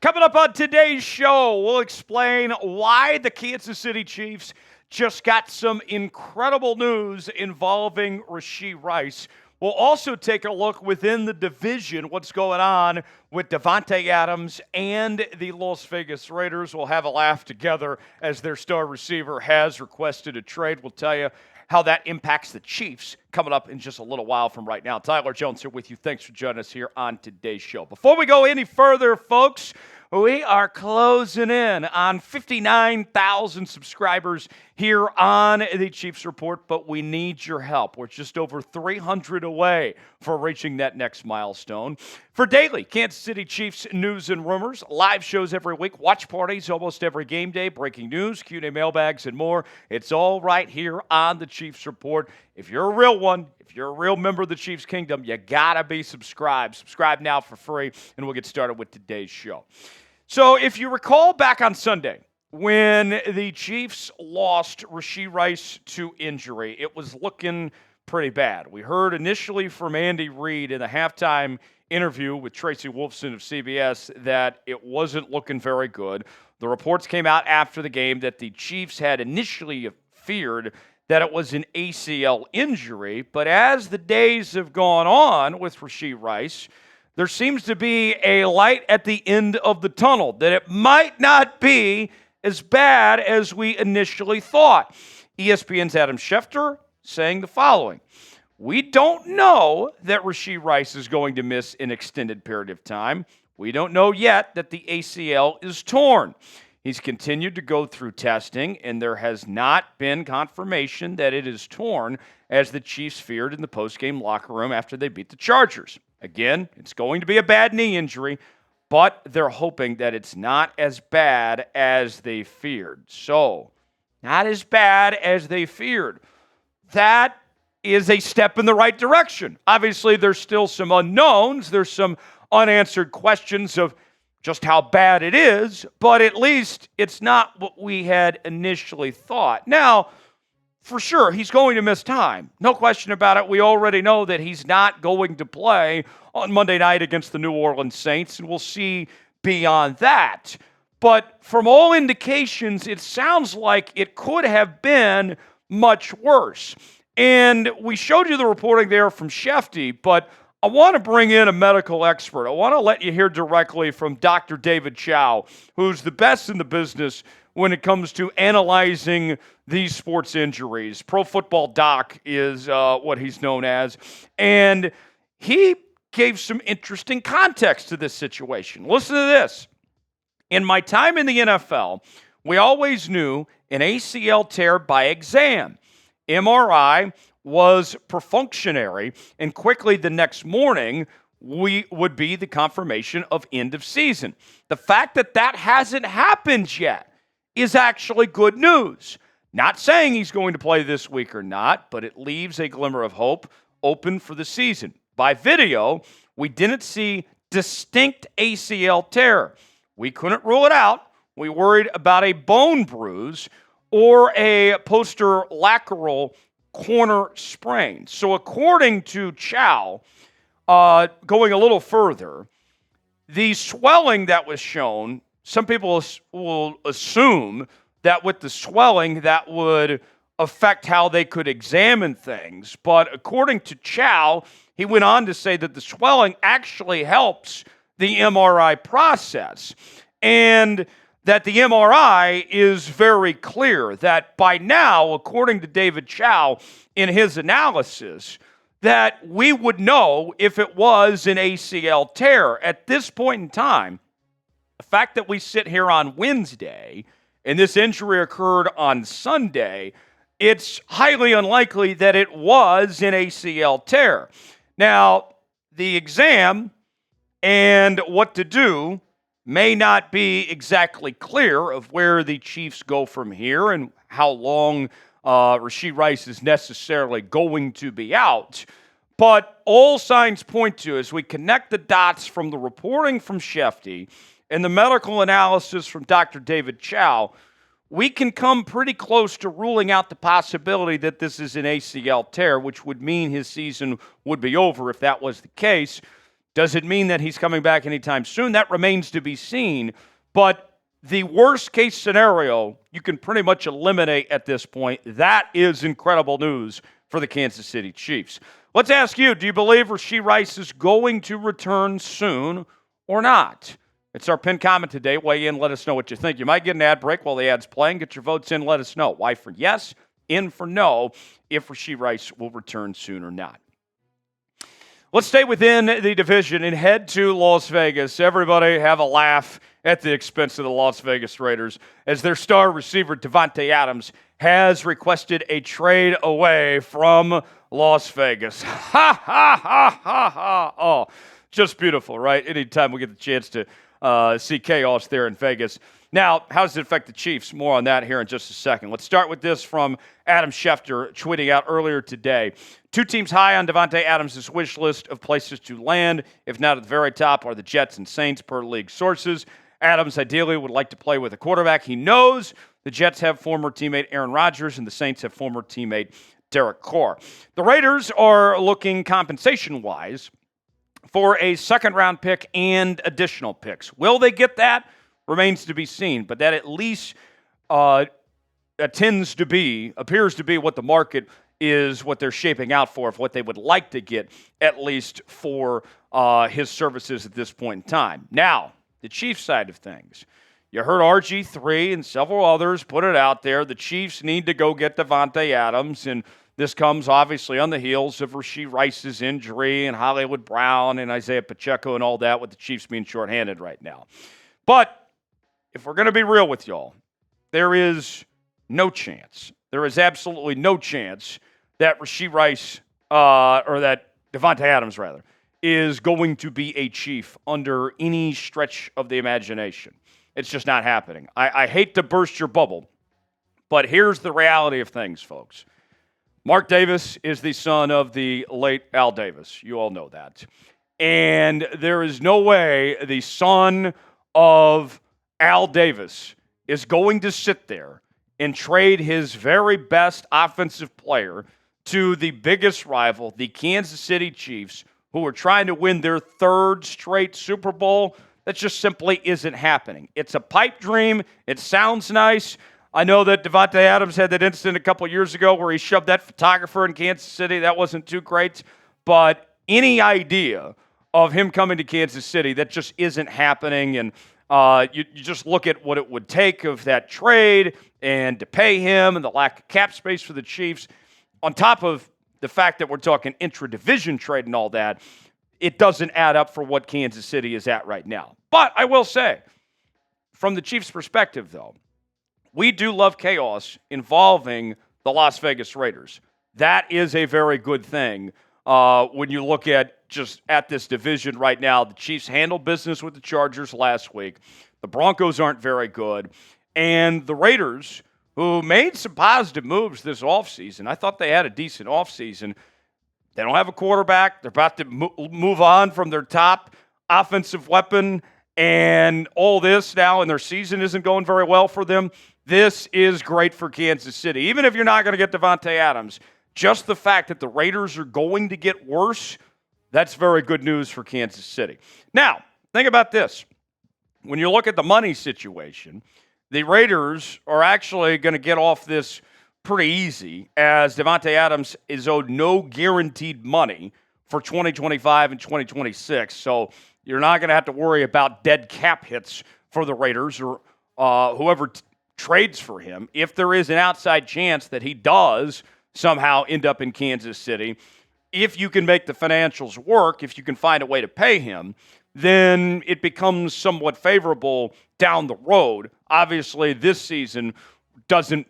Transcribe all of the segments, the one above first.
Coming up on today's show, we'll explain why the Kansas City Chiefs just got some incredible news involving Rashee Rice. We'll also take a look within the division, what's going on with Davante Adams and the Las Vegas Raiders. We'll have a laugh together as their star receiver has requested a trade. We'll tell you how that impacts the Chiefs coming up in just a little while from right now. Tyler Jones here with you. Thanks for joining us here on today's show. Before we go any further, folks, we are closing in on 59,000 subscribers here on the Chiefs Report, but we need your help. We're just over 300 away for reaching that next milestone. For daily Kansas City Chiefs news and rumors, live shows every week, watch parties almost every game day, breaking news, Q&A mailbags, and more. It's all right here on the Chiefs Report. If you're a real one, if you're a real member of the Chiefs Kingdom, you gotta be subscribed. Subscribe now for free, and we'll get started with today's show. So if you recall back on Sunday, when the Chiefs lost Rashee Rice to injury, it was looking pretty bad. We heard initially from Andy Reid in the halftime interview with Tracy Wolfson of CBS that it wasn't looking very good. The reports came out after the game that the Chiefs had initially feared that it was an ACL injury, but as the days have gone on with Rashee Rice, there seems to be a light at the end of the tunnel, that it might not be as bad as we initially thought. ESPN's Adam Schefter saying the following: "We don't know that Rashee Rice is going to miss an extended period of time. We don't know yet that the ACL is torn. He's continued to go through testing, and there has not been confirmation that it is torn, as the Chiefs feared in the postgame locker room after they beat the Chargers. Again, it's going to be a bad knee injury, but they're hoping that it's not as bad as they feared." So, not as bad as they feared. That is a step in the right direction. Obviously, there's still some unknowns. There's some unanswered questions of just how bad it is, but at least it's not what we had initially thought. Now, for sure, he's going to miss time. No question about it. We already know that he's not going to play on Monday night against the New Orleans Saints, and we'll see beyond that. But from all indications, it sounds like it could have been much worse. And we showed you the reporting there from Schefter, but I want to bring in a medical expert. I want to let you hear directly from Dr. David Chao, who's the best in the business when it comes to analyzing these sports injuries. ProFootballDoc is what he's known as. And he gave some interesting context to this situation. Listen to this. "In my time in the NFL, we always knew an ACL tear by exam. MRI was perfunctory, and quickly the next morning would be the confirmation of end of season. The fact that that hasn't happened yet is actually good news. Not saying he's going to play this week or not, but it leaves a glimmer of hope open for the season. By video, we didn't see distinct ACL tear. We couldn't rule it out. We worried about a bone bruise or a posterolateral corner sprain." So according to Chao, going a little further, the swelling that was shown, some people will assume that with the swelling that would affect how they could examine things. But according to Chao, he went on to say that the swelling actually helps the MRI process, and that the MRI is very clear, that by now, according to David Chao in his analysis, that we would know if it was an ACL tear. At this point in time, the fact that we sit here on Wednesday and this injury occurred on Sunday, it's highly unlikely that it was an ACL tear. Now, the exam and what to do may not be exactly clear of where the Chiefs go from here and how long Rashee Rice is necessarily going to be out. But all signs point to, as we connect the dots from the reporting from Schefter and the medical analysis from Dr. David Chao, we can come pretty close to ruling out the possibility that this is an ACL tear, which would mean his season would be over if that was the case. Does it mean that he's coming back anytime soon? That remains to be seen. But the worst case scenario, you can pretty much eliminate at this point. That is incredible news for the Kansas City Chiefs. Let's ask you, do you believe Rashee Rice is going to return soon or not? It's our pinned comment today. Weigh in, let us know what you think. You might get an ad break while the ad's playing. Get your votes in, let us know. Y for yes, in for no, if Rashee Rice will return soon or not. Let's stay within the division and head to Las Vegas. Everybody have a laugh at the expense of the Las Vegas Raiders as their star receiver Davante Adams has requested a trade away from Las Vegas. Ha, ha, ha, ha, ha. Oh, just beautiful, right? Anytime we get the chance to see chaos there in Vegas. Now, how does it affect the Chiefs? More on that here in just a second. Let's start with this from Adam Schefter tweeting out earlier today. 2 teams high on Davante Adams' wish list of places to land, if not at the very top, are the Jets and Saints per league sources. Adams ideally would like to play with a quarterback he knows. The Jets have former teammate Aaron Rodgers, and the Saints have former teammate Derek Carr. The Raiders are looking compensation-wise for a second-round pick and additional picks. Will they get that? Remains to be seen, but that at least appears to be what the market is, what they're shaping out for what they would like to get, at least for his services at this point in time. Now, the Chiefs side of things. You heard RG3 and several others put it out there. The Chiefs need to go get Davante Adams, and this comes obviously on the heels of Rashee Rice's injury and Hollywood Brown and Isaiah Pacheco and all that, with the Chiefs being shorthanded right now. But if we're going to be real with y'all, there is no chance. There is absolutely no chance that Rashee Rice, or that Davante Adams, rather, is going to be a Chief under any stretch of the imagination. It's just not happening. I hate to burst your bubble, but here's the reality of things, folks. Mark Davis is the son of the late Al Davis. You all know that. And there is no way the son of Al Davis is going to sit there and trade his very best offensive player to the biggest rival, the Kansas City Chiefs, who are trying to win their 3rd straight Super Bowl. That just simply isn't happening. It's a pipe dream. It sounds nice. I know that Davante Adams had that incident a couple years ago where he shoved that photographer in Kansas City. That wasn't too great. But any idea of him coming to Kansas City, that just isn't happening. And you just look at what it would take of that trade and to pay him and the lack of cap space for the Chiefs. On top of the fact that we're talking intra-division trade and all that, it doesn't add up for what Kansas City is at right now. But I will say, from the Chiefs' perspective, though, we do love chaos involving the Las Vegas Raiders. That is a very good thing when you look at just at this division right now. The Chiefs handled business with the Chargers last week. The Broncos aren't very good. And the Raiders, who made some positive moves this offseason, I thought they had a decent offseason. They don't have a quarterback. They're about to move on from their top offensive weapon and all this now, and their season isn't going very well for them. This is great for Kansas City. Even if you're not going to get Davante Adams, just the fact that the Raiders are going to get worse, that's very good news for Kansas City. Now, think about this. When you look at the money situation, the Raiders are actually going to get off this pretty easy, as Davante Adams is owed no guaranteed money for 2025 and 2026. So you're not going to have to worry about dead cap hits for the Raiders or whoever trades for him. If there is an outside chance that he does somehow end up in Kansas City, if you can make the financials work, if you can find a way to pay him, then it becomes somewhat favorable down the road. Obviously, this season doesn't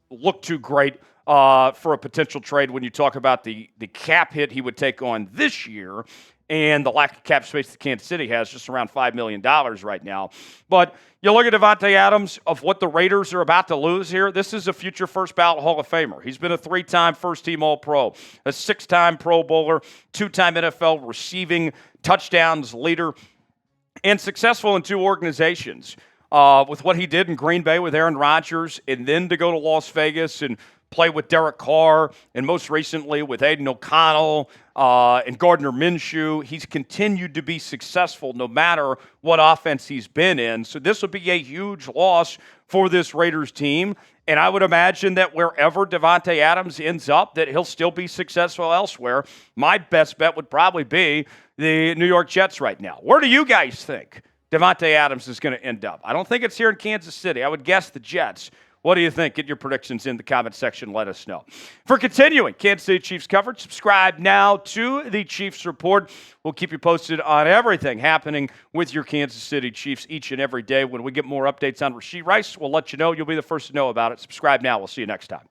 look too great for a potential trade when you talk about the cap hit he would take on this year and the lack of cap space that Kansas City has, just around $5 million right now. But you look at Davante Adams, of what the Raiders are about to lose here, this is a future first ballot Hall of Famer. He's been a 3-time first-team All-Pro, a 6-time Pro Bowler, 2-time NFL receiving touchdowns leader, and successful in 2 organizations. With what he did in Green Bay with Aaron Rodgers, and then to go to Las Vegas and play with Derek Carr, and most recently with Aiden O'Connell and Gardner Minshew. He's continued to be successful no matter what offense he's been in. So this would be a huge loss for this Raiders team. And I would imagine that wherever Davante Adams ends up, that he'll still be successful elsewhere. My best bet would probably be the New York Jets right now. Where do you guys think Davante Adams is going to end up? I don't think it's here in Kansas City. I would guess the Jets. What do you think? Get your predictions in the comment section. Let us know. For continuing Kansas City Chiefs coverage, subscribe now to the Chiefs Report. We'll keep you posted on everything happening with your Kansas City Chiefs each and every day. When we get more updates on Rashee Rice, we'll let you know. You'll be the first to know about it. Subscribe now. We'll see you next time.